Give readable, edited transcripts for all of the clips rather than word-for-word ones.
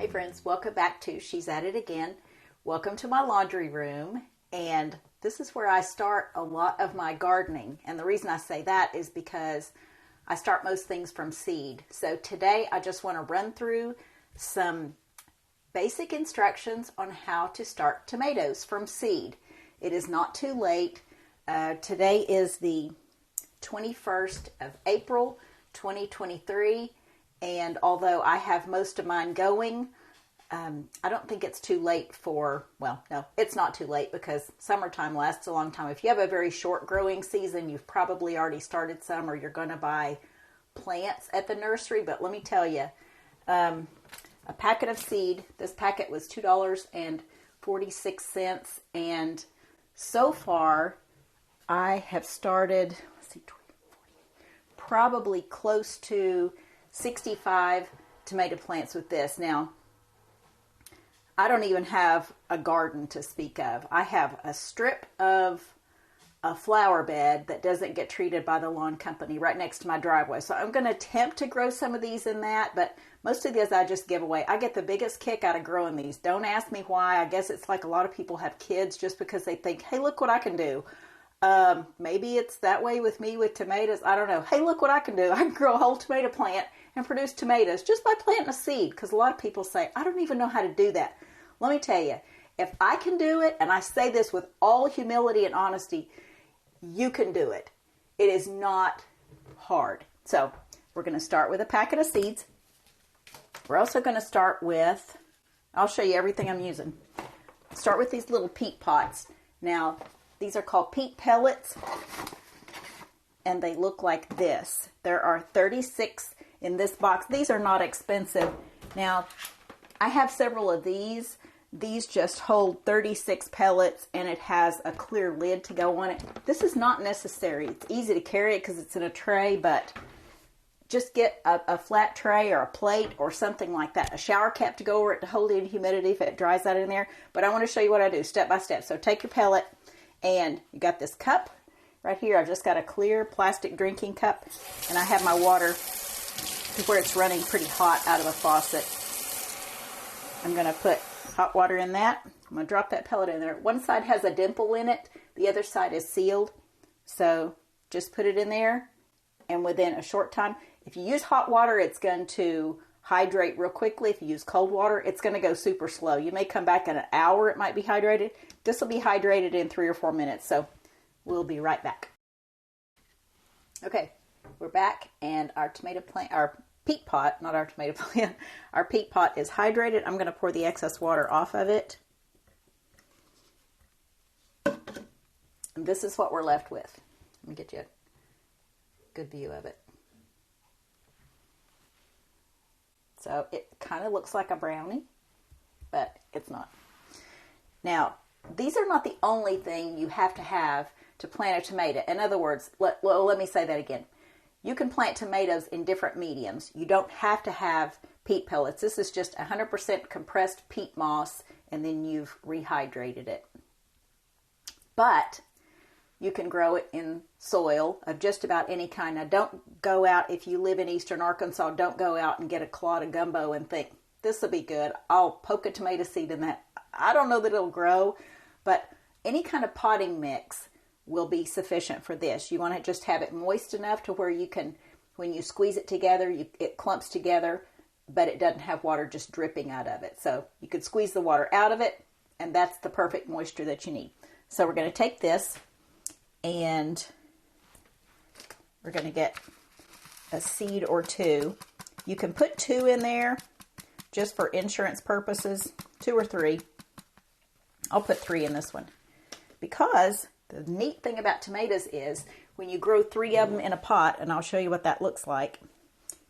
Hey friends, welcome back to She's At It Again. Welcome to my laundry room, and this is where I start a lot of my gardening. And the reason I say that is because I start most things from seed. So today I just want to run through some basic instructions on how to start tomatoes from seed. It is not too late. Today is the 21st of April, 2023. And although I have most of mine going, I don't think it's too late for, well, no, it's not too late because summertime lasts a long time. If you have a very short growing season, you've probably already started some or you're going to buy plants at the nursery. But let me tell you, a packet of seed, this packet was $2.46. And so far, I have started, let's see, 20, 40, probably close to 65 tomato plants with this. Now, I don't even have a garden to speak of. I have a strip of a flower bed that doesn't get treated by the lawn company right next to my driveway. So I'm going to attempt to grow some of these in that, but most of these I just give away. I get the biggest kick out of growing these. Don't ask me why. I guess it's like a lot of people have kids just because they think, hey, look what I can do. Maybe it's that way with me with tomatoes. I don't know. Hey, look what I can do. I can grow a whole tomato plant and produce tomatoes just by planting a seed, because a lot of people say, I don't even know how to do that. Let me tell you, if I can do it, and I say this with all humility and honesty, you can do it. It is not hard. So we're going to start with a packet of seeds. We're also going to start with, I'll show you everything I'm using. Start with these little peat pots. Now, these are called peat pellets, and they look like this. There are 36 in this box. These are not expensive. Now, I have several of these. These just hold 36 pellets, and it has a clear lid to go on it. This is not necessary. It's easy to carry it because it's in a tray, but just get a flat tray or a plate or something like that. A shower cap to go over it to hold in humidity if it dries out in there. But I want to show you what I do step by step. So take your pellet, and you got this cup right here. I've just got a clear plastic drinking cup, and I have my water to where it's running pretty hot out of a faucet. I'm going to put hot water in that. I'm going to drop that pellet in there. One side has a dimple in it. The other side is sealed. So just put it in there, and within a short time, if you use hot water, it's going to hydrate real quickly. If you use cold water, it's going to go super slow. You may come back in an hour, it might be hydrated. This will be hydrated in 3 or 4 minutes. So we'll be right back. Okay, we're back, and our tomato plant, our peat pot, not our tomato plant, our peat pot is hydrated. I'm going to pour the excess water off of it. And this is what we're left with. Let me get you a good view of it. So it kind of looks like a brownie, but it's not. Now, these are not the only thing you have to plant a tomato. In other words, let me say that again. You can plant tomatoes in different mediums. You don't have to have peat pellets. This is just 100% compressed peat moss, and then you've rehydrated it. But you can grow it in soil of just about any kind. Now, don't go out, if you live in eastern Arkansas, don't go out and get a clod of gumbo and think, this will be good. I'll poke a tomato seed in that. I don't know that it'll grow, but any kind of potting mix will be sufficient for this. You want to just have it moist enough to where you can, when you squeeze it together, it clumps together, but it doesn't have water just dripping out of it. So you could squeeze the water out of it, and that's the perfect moisture that you need. So we're going to take this, and we're going to get a seed or two. You can put 2 in there just for insurance purposes, 2 or 3. I'll put 3 in this one, because the neat thing about tomatoes is when you grow 3 of them in a pot, and I'll show you what that looks like.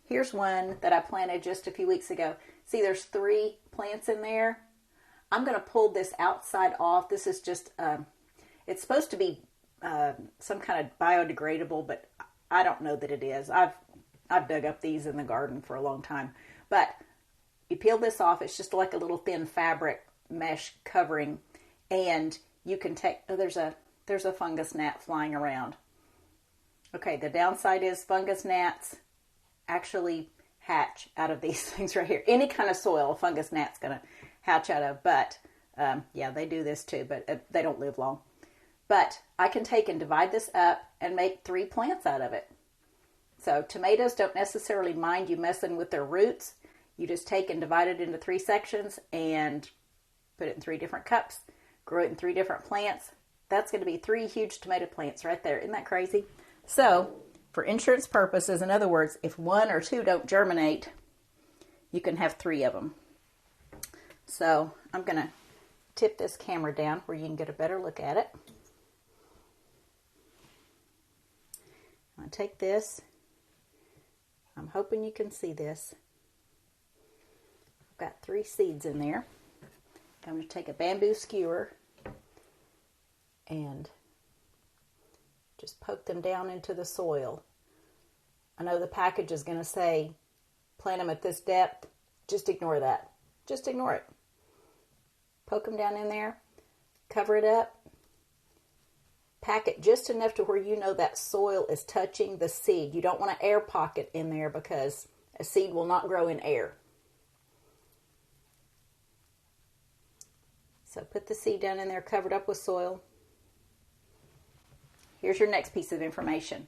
Here's one that I planted just a few weeks ago. See, there's 3 plants in there. I'm going to pull this outside off. This is just, it's supposed to be some kind of biodegradable, but I don't know that it is. I've dug up these in the garden for a long time. But you peel this off. It's just like a little thin fabric mesh covering, and you can take, oh, there's a fungus gnat flying around. Okay, the downside is fungus gnats actually hatch out of these things right here. Any kind of soil, a fungus gnat's going to hatch out of. But yeah, they do this too, but they don't live long. But I can take and divide this up and make 3 plants out of it. So tomatoes don't necessarily mind you messing with their roots. You just take and divide it into 3 sections and put it in 3 different cups, grow it in 3 different plants. That's going to be 3 huge tomato plants right there. Isn't that crazy? So for insurance purposes, in other words, if 1 or 2 don't germinate, you can have 3 of them. So I'm going to tip this camera down where you can get a better look at it. I'm going to take this. I'm hoping you can see this. I've got 3 seeds in there. I'm going to take a bamboo skewer and just poke them down into the soil. I know the package is going to say plant them at this depth. Just ignore that. Just ignore it. Poke them down in there, cover it up, pack it just enough to where you know that soil is touching the seed. You don't want an air pocket in there because a seed will not grow in air. So put the seed down in there, covered up with soil. Here's your next piece of information.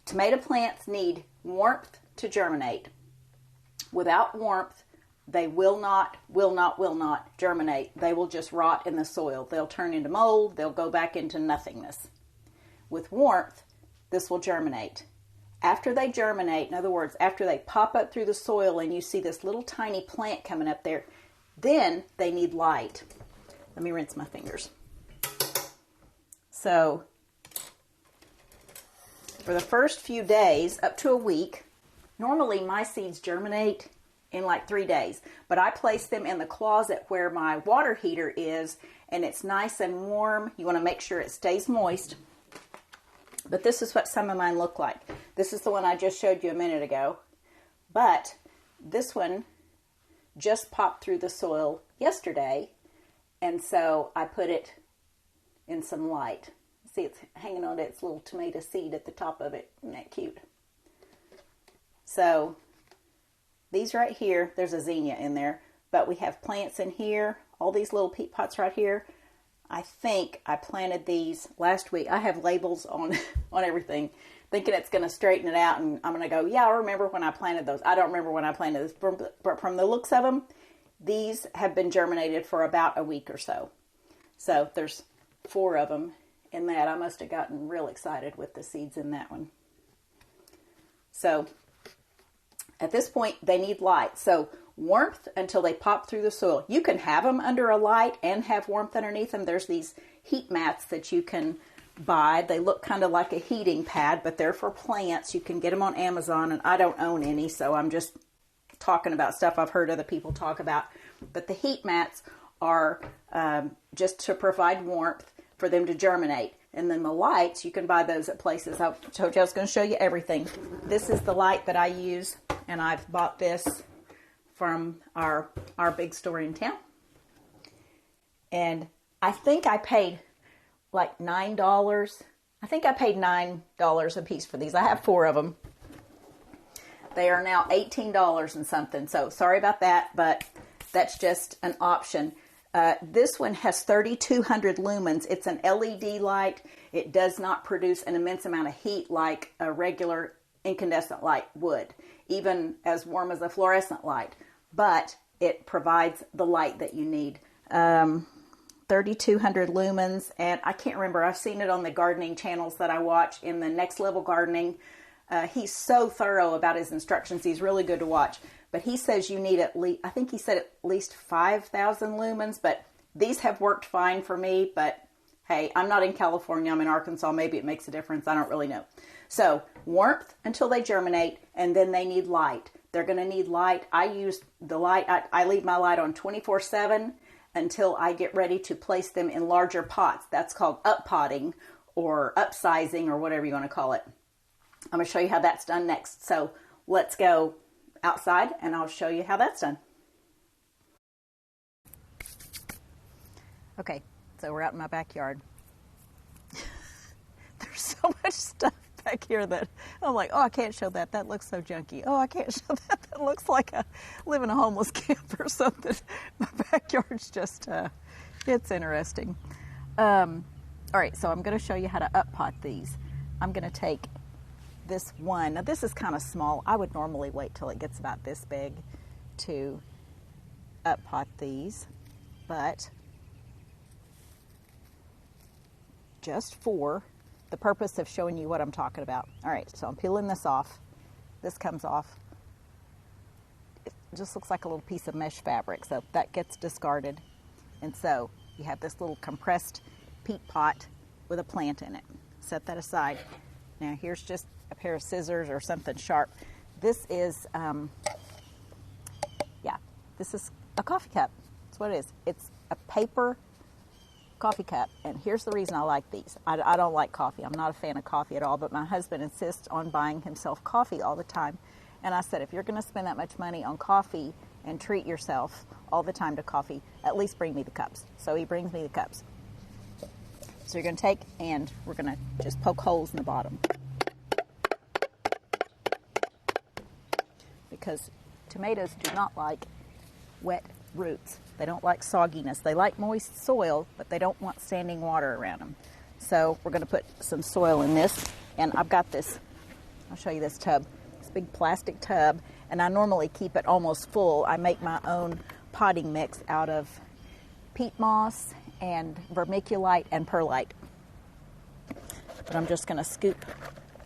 Tomato plants need warmth to germinate. Without warmth, they will not germinate. They will just rot in the soil. They'll turn into mold. They'll go back into nothingness. With warmth, this will germinate. After they germinate, in other words, after they pop up through the soil and you see this little tiny plant coming up there, then they need light. Let me rinse my fingers. So, for the first few days, up to a week, normally my seeds germinate in like 3 days, but I place them in the closet where my water heater is, and it's nice and warm. You want to make sure it stays moist. But this is what some of mine look like. This is the one I just showed you a minute ago, but this one just popped through the soil yesterday, and so I put it in some light. See, it's hanging on to its little tomato seed at the top of it. Isn't that cute? So these right here, there's a zinnia in there, but we have plants in here, all these little peat pots right here. I think I planted these last week. I have labels on everything, thinking it's going to straighten it out, and I'm going to go, yeah, I remember when I planted those. I don't remember when I planted this, but from the looks of them, these have been germinated for about a week or so. So there's 4 of them in that. I must have gotten real excited with the seeds in that one. So at this point, they need light. So warmth until they pop through the soil. You can have them under a light and have warmth underneath them. There's these heat mats that you can buy. They look kind of like a heating pad, but they're for plants. You can get them on Amazon, and I don't own any, so I'm just talking about stuff I've heard other people talk about. But the heat mats are just to provide warmth for them to germinate. And then the lights, you can buy those at places. I told you I was going to show you everything. This is the light that I use, and I've bought this from our big store in town. And I think I paid like $9. I think I paid $9 a piece for these. I have 4 of them. They are now $18 and something. So sorry about that, but that's just an option. This one has 3,200 lumens. It's an LED light. It does not produce an immense amount of heat like a regular incandescent light would, even as warm as a fluorescent light. But it provides the light that you need. 3,200 lumens, and I can't remember. I've seen it on the gardening channels that I watch in the Next Level Gardening. He's so thorough about his instructions. He's really good to watch. But he says you need at least, I think he said at least 5,000 lumens, but these have worked fine for me. But hey, I'm not in California, I'm in Arkansas. Maybe it makes a difference. I don't really know. So warmth until they germinate, and then they need light. They're going to need light. I use the light, I leave my light on 24/7 until I get ready to place them in larger pots. That's called up-potting or upsizing or whatever you want to call it. I'm going to show you how that's done next. So let's go outside and I'll show you how that's done. Okay, so we're out in my backyard. There's so much stuff back here that I'm like, oh, I can't show that. That looks so junky. Oh, I can't show that. That looks like I live in a homeless camp or something. My backyard's just, it's interesting. All right, so I'm going to show you how to up pot these. I'm going to take this one. Now, this is kind of small. I would normally wait till it gets about this big to up pot these, but just for the purpose of showing you what I'm talking about. All right, so I'm peeling this off. This comes off. It just looks like a little piece of mesh fabric, so that gets discarded. And so you have this little compressed peat pot with a plant in it. Set that aside. Now here's just a pair of scissors or something sharp. This is, this is a coffee cup. That's what it is. It's a paper coffee cup, and here's the reason I like these. I don't like coffee. I'm not a fan of coffee at all, but my husband insists on buying himself coffee all the time. And I said, if you're going to spend that much money on coffee and treat yourself all the time to coffee, at least bring me the cups. So he brings me the cups. So you're going to take, and we're going to just poke holes in the bottom. Because tomatoes do not like wet roots. They don't like sogginess. They like moist soil, but they don't want standing water around them. So we're going to put some soil in this, and I've got this, I'll show you this tub, this big plastic tub, and I normally keep it almost full. I make my own potting mix out of peat moss and vermiculite and perlite. But I'm just going to scoop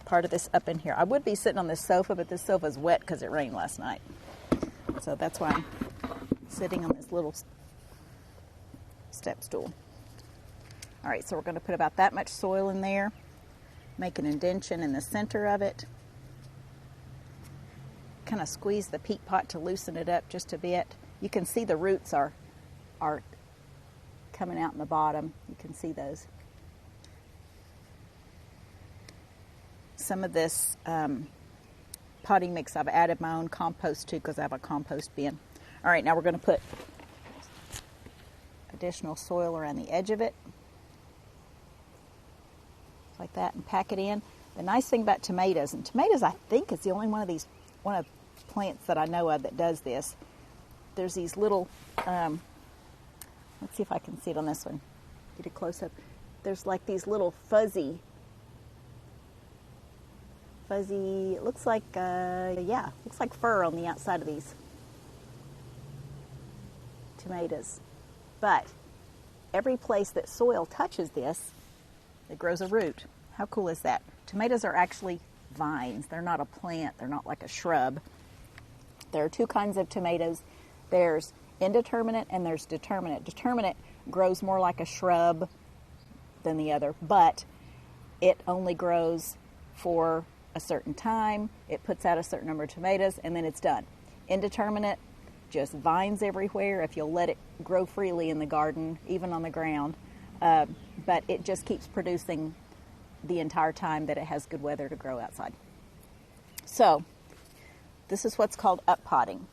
part of this up in here. I would be sitting on this sofa, but this sofa is wet because it rained last night. So that's why I'm sitting on this little step stool. All right, so we're going to put about that much soil in there, make an indentation in the center of it, kind of squeeze the peat pot to loosen it up just a bit. You can see the roots are coming out in the bottom. You can see those. Some of this potting mix I've added my own compost to because I have a compost bin. All right, now we're going to put additional soil around the edge of it, like that, and pack it in. The nice thing about tomatoes, and tomatoes I think is the only one of plants that I know of that does this. There's these little, let's see if I can see it on this one. Get a close up. There's like these little fuzzy, it looks like, looks like fur on the outside of these tomatoes. But every place that soil touches this, it grows a root. How cool is that? Tomatoes are actually vines. They're not a plant. They're not like a shrub. There are two kinds of tomatoes. There's indeterminate and there's determinate. Determinate grows more like a shrub than the other, but it only grows for a certain time. It puts out a certain number of tomatoes and then it's done. Indeterminate, just vines everywhere if you'll let it grow freely in the garden, even on the ground. But it just keeps producing the entire time that it has good weather to grow outside. So this is what's called up potting.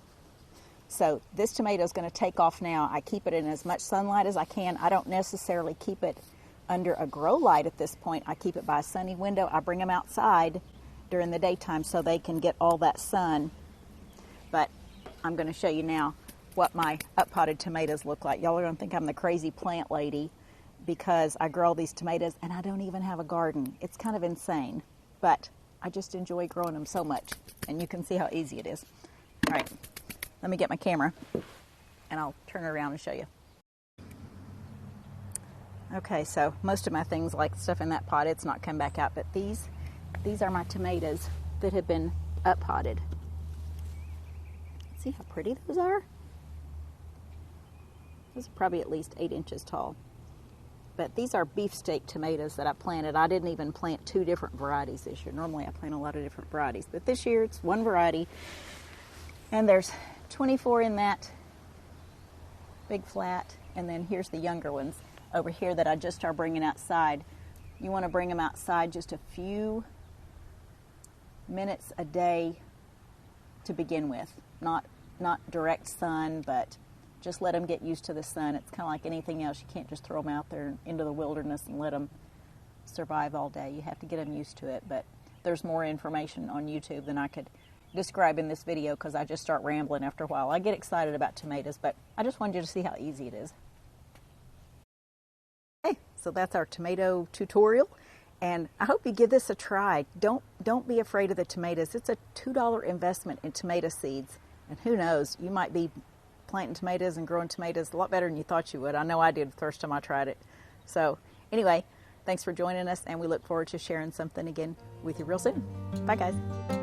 So this tomato is going to take off now. I keep it in as much sunlight as I can. I don't necessarily keep it under a grow light at this point. I keep it by a sunny window. I bring them outside during the daytime so they can get all that sun. But I'm going to show you now what my up-potted tomatoes look like. Y'all are going to think I'm the crazy plant lady because I grow all these tomatoes and I don't even have a garden. It's kind of insane, but I just enjoy growing them so much, and you can see how easy it is. All right, let me get my camera and I'll turn it around and show you. Okay, so most of my things, like stuff in that pot, it's not come back out, but these are my tomatoes that have been up-potted. See how pretty those are? Those are probably at least 8 inches tall. But these are beefsteak tomatoes that I planted. I didn't even plant 2 different varieties this year. Normally I plant a lot of different varieties, but this year it's one variety. And there's 24 in that big flat, and then here's the younger ones over here that I just started bringing outside. You want to bring them outside just a few minutes a day to begin with. Not direct sun, but just let them get used to the sun. It's kind of like anything else. You can't just throw them out there into the wilderness and let them survive all day. You have to get them used to it. But there's more information on YouTube than I could describe in this video because I just start rambling after a while. I get excited about tomatoes, but I just wanted you to see how easy it is. Okay, so that's our tomato tutorial, and I hope you give this a try. Don't be afraid of the tomatoes. It's a $2 investment in tomato seeds, and who knows, you might be planting tomatoes and growing tomatoes a lot better than you thought you would. I know I did the first time I tried it. So anyway, thanks for joining us, and we look forward to sharing something again with you real soon. Bye, guys.